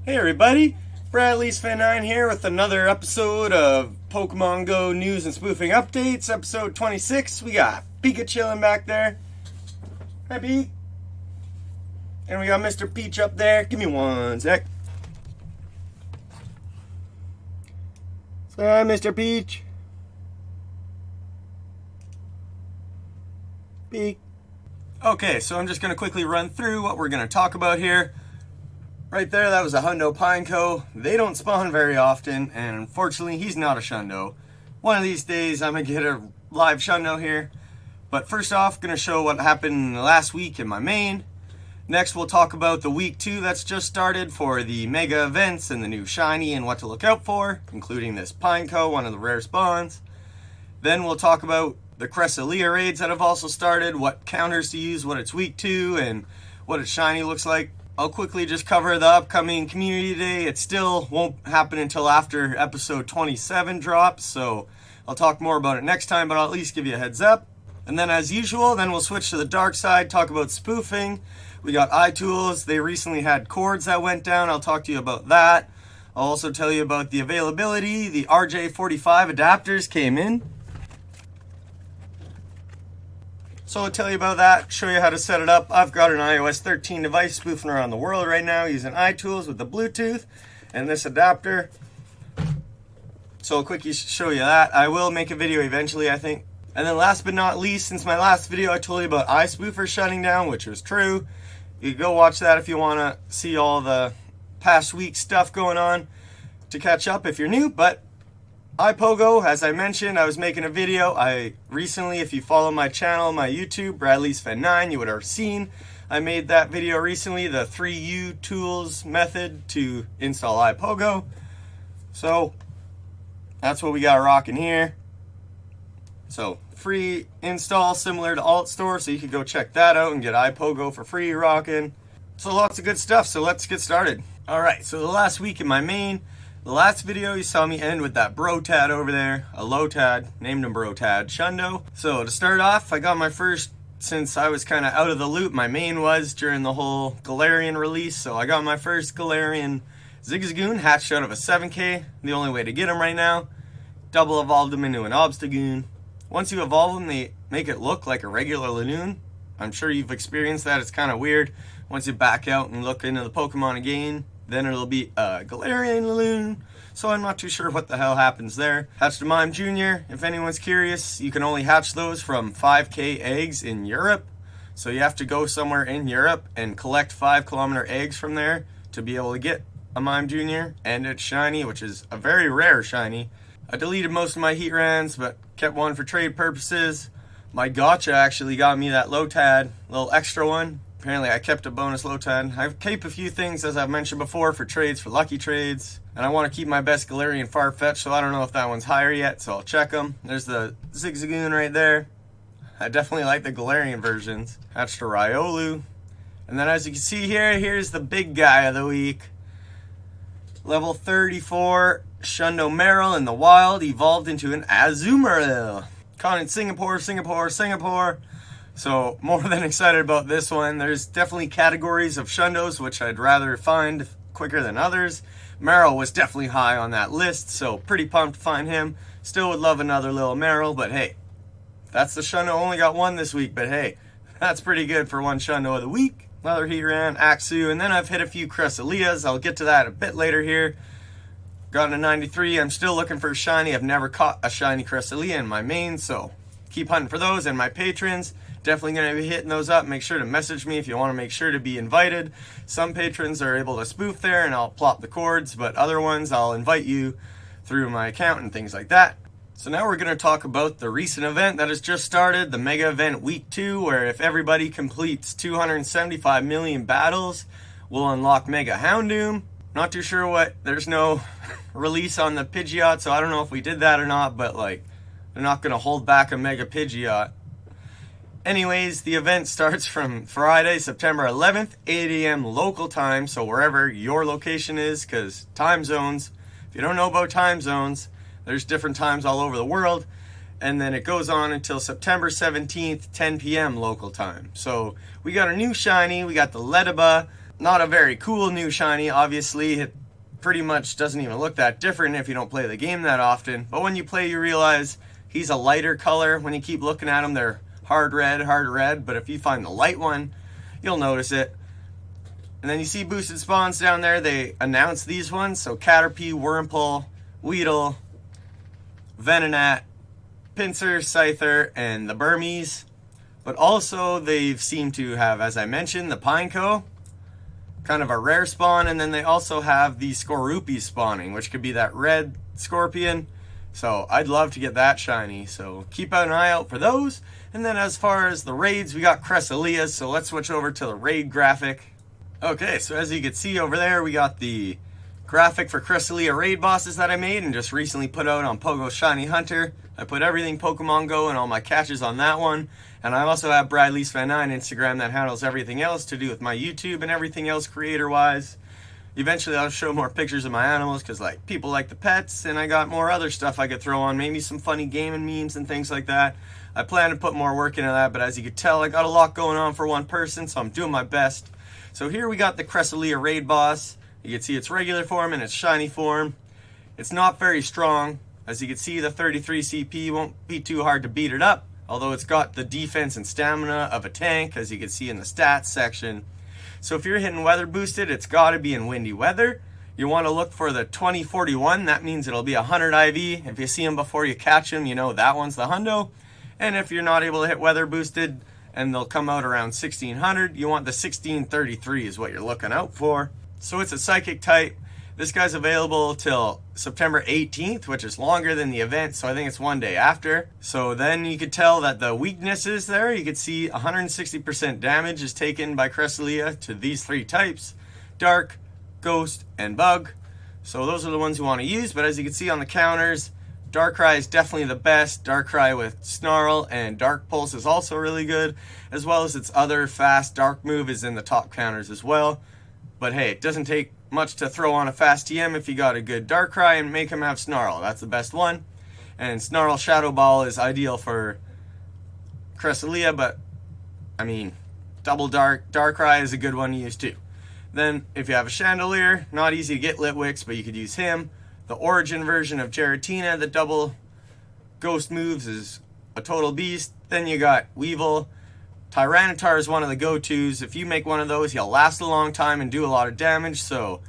Hey everybody, Bradley's9 here with another episode of Pokemon Go news and spoofing updates, episode 26. We got Pika chilling back there. Hi Pete. And we got Mr. Peach up there. Give me one sec. Say hi, Mr. Peach. Peek. Okay, so I'm just going to quickly run through what we're going to talk about here. Right there, that was a Hundo Pineco. They don't spawn very often, and unfortunately, he's not a Shundo. One of these days, I'm going to get a live Shundo here. But first off, going to show what happened last week in my main. Next, we'll talk about the week 2 that's just started for the mega events and the new shiny and what to look out for, including this Pineco, one of the rare spawns. Then we'll talk about the Cresselia Raids that have also started, what counters to use, what it's week 2, and what its shiny looks like. I'll quickly just cover the upcoming community day. It still won't happen until after episode 27 drops, so I'll talk more about it next time, but I'll at least give you a heads up. And then as usual, then we'll switch to the dark side, talk about spoofing. We got iTools. They recently had cords that went down. I'll talk to you about that. I'll also tell you about the availability. The RJ45 adapters came in. So I'll tell you about that, show you how to set it up. I've got an iOS 13 device spoofing around the world right now using iTools with the Bluetooth and this adapter. So I'll quickly show you that. I will make a video eventually, I think. And then last but not least, since my last video I told you about iSpoofer shutting down, which was true. You can go watch that if you want to see all the past week stuff going on to catch up if you're new. But iPOGO, as I mentioned, I was making a video. I recently, if you follow my channel, my YouTube, Bradley's9, you would have seen. I made that video recently, the 3U tools method to install iPOGO. So, that's what we got rocking here. So, free install similar to AltStore, so you can go check that out and get iPOGO for free rocking. So, lots of good stuff, so let's get started. Alright, so the last week in my main, the last video you saw me end with that Brotad over there, a Lotad, named him Brotad, Shundo. So to start off, I got my first, since I was kind of out of the loop, my main was during the whole Galarian release, so I got my first Galarian Zigzagoon hatched out of a 7K, the only way to get him right now. Double evolved him into an Obstagoon. Once you evolve him, they make it look like a regular Lanoon. I'm sure you've experienced that, it's kind of weird. Once you back out and look into the Pokemon again, then it'll be a Galarian Laloon, so I'm not too sure what the hell happens there. Hatched a Mime Jr., if anyone's curious, you can only hatch those from 5K eggs in Europe. So you have to go somewhere in Europe and collect 5-kilometer eggs from there to be able to get a Mime Jr. and its shiny, which is a very rare shiny. I deleted most of my Heatrans, but kept one for trade purposes. My gotcha actually got me that Lotad, little extra one. Apparently I kept a bonus Lotad. I've kept a few things, as I've mentioned before, for trades, for lucky trades. And I want to keep my best Galarian Farfetch, so I don't know if that one's higher yet, so I'll check them. There's the Zigzagoon right there. I definitely like the Galarian versions. Hatched a Riolu. And then as you can see here, here's the big guy of the week. Level 34, Shundo Meryl in the wild, evolved into an Azumarill. Caught in Singapore, Singapore, Singapore. So, more than excited about this one. There's definitely categories of Shundos which I'd rather find quicker than others. Meryl was definitely high on that list, so pretty pumped to find him. Still would love another little Meryl, but hey, that's the Shundo. Only got one this week, but hey, that's pretty good for one Shundo of the week. Another Heatran, Axu, and then I've hit a few Cresselias. I'll get to that a bit later here. Got a 93. I'm still looking for a shiny. I've never caught a shiny Cresselia in my main, so keep hunting for those. And my patrons, definitely going to be hitting those up. Make sure to message me if you want to make sure to be invited. Some patrons are able to spoof there and I'll plop the cords, but other ones I'll invite you through my account and things like that. So now we're going to talk about the recent event that has just started, the Mega Event Week 2, where if everybody completes 275 million battles, we'll unlock Mega Houndoom. Not too sure what, there's no release on the Pidgeot, so I don't know if we did that or not, but like, they're not going to hold back a Mega Pidgeot. Anyways, the event starts from Friday, September 11th, 8 a.m. local time, so wherever your location is, because time zones, if you don't know about time zones, there's different times all over the world, and then it goes on until September 17th, 10 p.m. local time. So we got a new shiny, we got the Ledaba, not a very cool new shiny. Obviously, it pretty much doesn't even look that different if you don't play the game that often. But when you play, you realize he's a lighter color. When you keep looking at him, they're hard red. But if you find the light one, you'll notice it. And then you see boosted spawns down there. They announced these ones. So Caterpie, Wurmple, Weedle, Venonat, Pinsir, Scyther, and the Burmese. But also they've seemed to have, as I mentioned, the Pineco, kind of a rare spawn, and then they also have the Skorupi spawning, which could be that red scorpion. So I'd love to get that shiny, so keep an eye out for those. And then as far as the raids, we got Cresselia, so let's switch over to the raid graphic. Okay, so as you can see over there, we got the graphic for Cresselia raid bosses that I made and just recently put out on Pogo Shiny Hunter. I put everything Pokemon Go and all my catches on that one. And I also have Bradley's9 Instagram that handles everything else to do with my YouTube and everything else creator-wise. Eventually I'll show more pictures of my animals because like people like the pets, and I got more other stuff I could throw on, maybe some funny gaming memes and things like that. I plan to put more work into that, but as you can tell, I got a lot going on for one person, so I'm doing my best. So here we got the Cresselia raid boss. You can see its regular form and its shiny form. It's not very strong. As you can see, the 33 CP won't be too hard to beat it up, although it's got the defense and stamina of a tank, as you can see in the stats section. So if you're hitting weather boosted, it's got to be in windy weather. You want to look for the 2041. That means it'll be 100 IV. If you see them before you catch them, you know that one's the hundo. And if you're not able to hit weather boosted and they'll come out around 1600, you want the 1633 is what you're looking out for. So it's a psychic type. This guy's available till September 18th, which is longer than the event, so I think it's one day after. So then you could tell that the weaknesses there, you could see 160% damage is taken by Cresselia to these three types: Dark, Ghost, and Bug. So those are the ones you want to use, but as you can see on the counters, Darkrai is definitely the best. Darkrai with Snarl and Dark Pulse is also really good, as well as its other fast Dark move is in the top counters as well. But hey, it doesn't take much to throw on a fast TM if you got a good Darkrai and make him have Snarl. That's the best one. And Snarl Shadow Ball is ideal for Cresselia, but I mean, double Darkrai is a good one to use too. Then if you have a Chandelier, not easy to get Litwicks, but you could use him. The origin version of Giratina, the double ghost moves, is a total beast. Then you got Weevil. Tyranitar is one of the go-tos. If you make one of those, he'll last a long time and do a lot of damage, so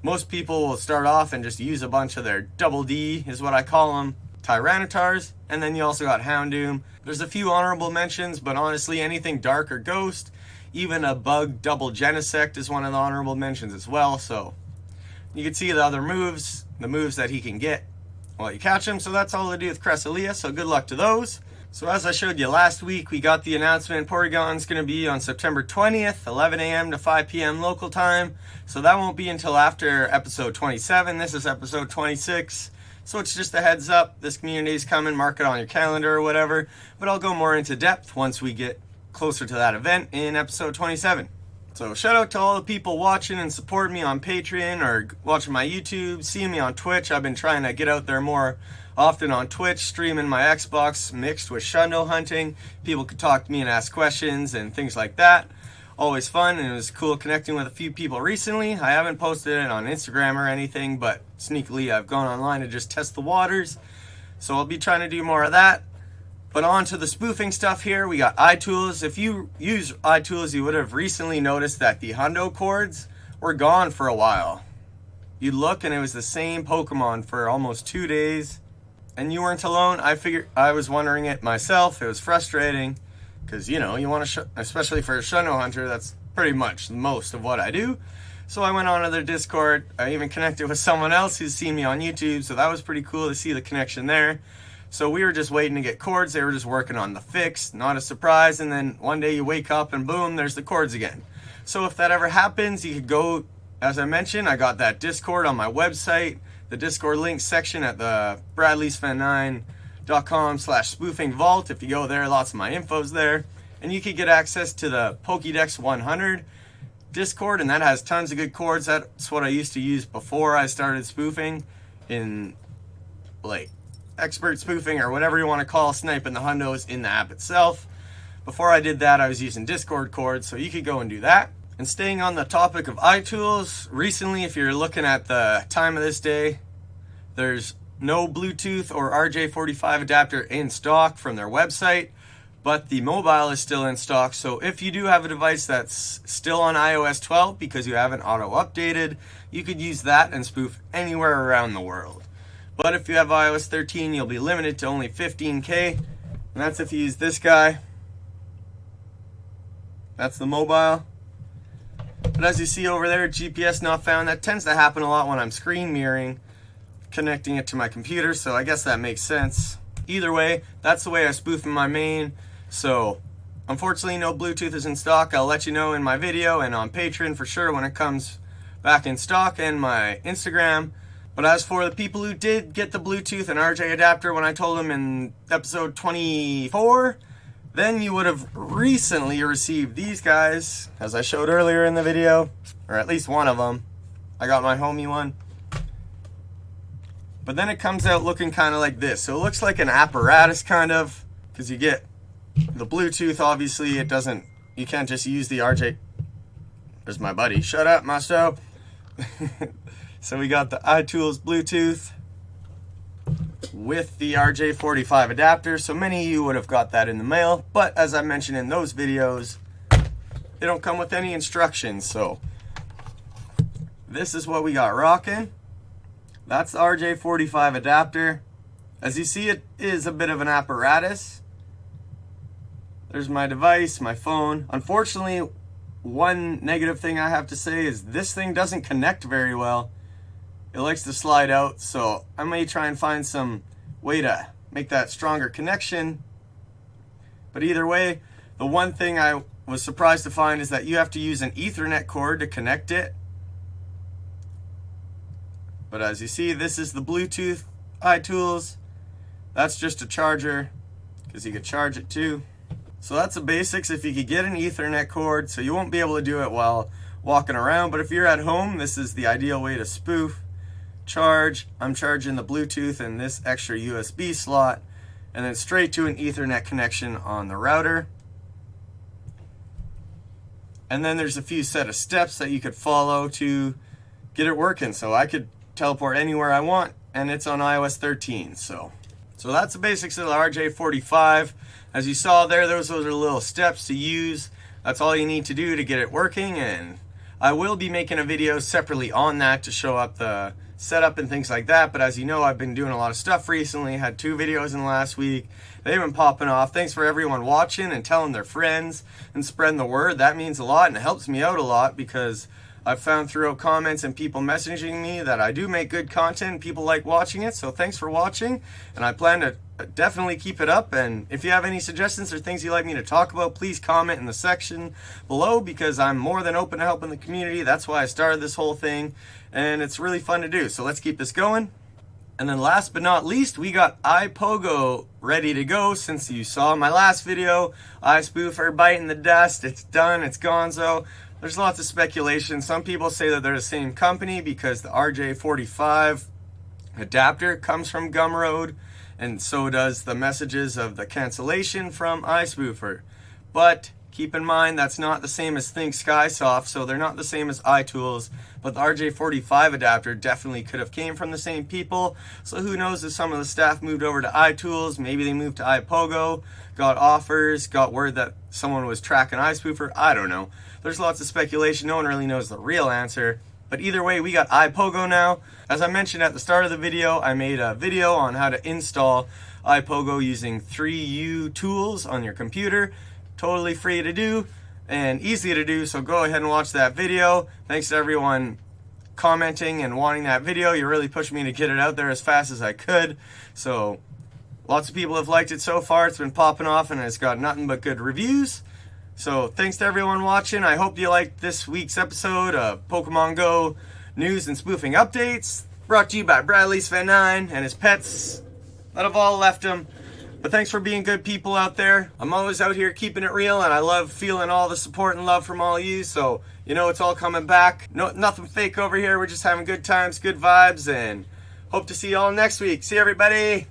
most people will start off and just use a bunch of their double D, is what I call them, Tyranitars. And then you also got Houndoom. There's a few honorable mentions, but honestly, anything Dark or Ghost, even a Bug double Genesect is one of the honorable mentions as well. So you can see the other moves, the moves that he can get while you catch him. So that's all to do with Cresselia, so good luck to those. So as I showed you last week, we got the announcement Porygon's going to be on September 20th, 11 a.m. to 5 p.m. local time. So that won't be until after episode 27. This is episode 26. So it's just a heads up. This community is coming. Mark it on your calendar or whatever. But I'll go more into depth once we get closer to that event in episode 27. So shout out to all the people watching and supporting me on Patreon or watching my YouTube, seeing me on Twitch. I've been trying to get out there more often on Twitch, streaming my Xbox mixed with Shundo hunting. People could talk to me and ask questions and things like that. Always fun, and it was cool connecting with a few people recently. I haven't posted it on Instagram or anything, but sneakily I've gone online to just test the waters. So I'll be trying to do more of that. But on to the spoofing stuff here. We got iTools. If you use iTools, you would have recently noticed that the hundo cords were gone for a while. You'd look and it was the same Pokemon for almost 2 days. And you weren't alone. I was wondering it myself. It was frustrating because, you know, you want to, especially for a Shundo hunter, that's pretty much most of what I do. So I went on to their Discord. I even connected with someone else who's seen me on YouTube, so that was pretty cool to see the connection there. So we were just waiting to get cords. They were just working on the fix, not a surprise. And then one day you wake up and boom, there's the cords again. So if that ever happens, you could go, as I mentioned, I got that Discord on my website. The Discord link section at the bradleysfan9.com/spoofing vault. If you go there, lots of my info's there. And you could get access to the Pokédex 100 Discord, and that has tons of good cords. That's what I used to use before I started spoofing in, like, expert spoofing or whatever you want to call sniping the hundos in the app itself. Before I did that, I was using Discord cords, so you could go and do that. And staying on the topic of iTools, recently, if you're looking at the time of this day, there's no Bluetooth or RJ45 adapter in stock from their website, but the mobile is still in stock. So if you do have a device that's still on iOS 12 because you haven't auto-updated, you could use that and spoof anywhere around the world. But if you have iOS 13, you'll be limited to only 15K, and that's if you use this guy. That's the mobile. But as you see over there, GPS not found. That tends to happen a lot when I'm screen mirroring, connecting it to my computer, so I guess that makes sense. Either way, that's the way I spoof in my main. So unfortunately no Bluetooth is in stock. I'll let you know in my video and on Patreon for sure when it comes back in stock, and my Instagram. But as for the people who did get the Bluetooth and RJ adapter when I told them in episode 24, then you would have recently received these guys, as I showed earlier in the video, or at least one of them. I got my homie one. But then it comes out looking kind of like this. So it looks like an apparatus kind of, because you get the Bluetooth, obviously it doesn't, you can't just use the RJ. There's my buddy. Shut up, Masto. So we got the iTools Bluetooth with the RJ45 adapter. So many of you would have got that in the mail, but as I mentioned in those videos, they don't come with any instructions. So this is what we got rocking. That's the RJ45 adapter. As you see, it is a bit of an apparatus. There's my device, my phone. Unfortunately, one negative thing I have to say is this thing doesn't connect very well. It likes to slide out, so I may try and find some way to make that stronger connection. But either way, the one thing I was surprised to find is that you have to use an Ethernet cord to connect it. But as you see, this is the Bluetooth iTools. That's just a charger, because you could charge it too. So that's the basics. If you could get an Ethernet cord, so you won't be able to do it while walking around, but if you're at home, this is the ideal way to spoof. Charge, I'm charging the Bluetooth and this extra USB slot, and then straight to an Ethernet connection on the router. And then there's a few set of steps that you could follow to get it working. So I could teleport anywhere I want, and it's on iOS 13. So that's the basics of the RJ45. As you saw there, those are little steps to use. That's all you need to do to get it working, and I will be making a video separately on that to show up the setup and things like that. But as you know, I've been doing a lot of stuff recently. Had 2 videos in the last week. They've been popping off. Thanks for everyone watching and telling their friends and spreading the word. That means a lot, and it helps me out a lot, because I've found throughout comments and people messaging me that I do make good content and people like watching it. So thanks for watching, and I plan to definitely keep it up. And if you have any suggestions or things you'd like me to talk about, please comment in the section below, because I'm more than open to helping the community. That's why I started this whole thing, and it's really fun to do. So let's keep this going. And then last but not least, we got iPOGO ready to go. Since you saw my last video, iSpoofer biting the dust. It's done, it's gonzo. There's lots of speculation. Some people say that they're the same company because the RJ45 adapter comes from Gumroad, and so does the messages of the cancellation from iSpoofer. But keep in mind, that's not the same as Think Skysoft, so they're not the same as iTools. But the RJ45 adapter definitely could have came from the same people. So who knows if some of the staff moved over to iTools, maybe they moved to iPOGO, got offers, got word that someone was tracking iSpoofer. I don't know. There's lots of speculation. No one really knows the real answer. But either way, we got iPOGO now. As I mentioned at the start of the video, I made a video on how to install iPOGO using 3U tools on your computer. Totally free to do and easy to do, so go ahead and watch that video. Thanks to everyone commenting and wanting that video. You really pushed me to get it out there as fast as I could. So lots of people have liked it so far. It's been popping off and it's got nothing but good reviews. So thanks to everyone watching. I hope you liked this week's episode of Pokemon Go news and spoofing updates, brought to you by Bradley Sven9 and his pets that have all left him. But thanks for being good people out there. I'm always out here keeping it real, and I love feeling all the support and love from all of you. So you know it's all coming back. No, nothing fake over here. We're just having good times, good vibes, and hope to see you all next week. See you, everybody.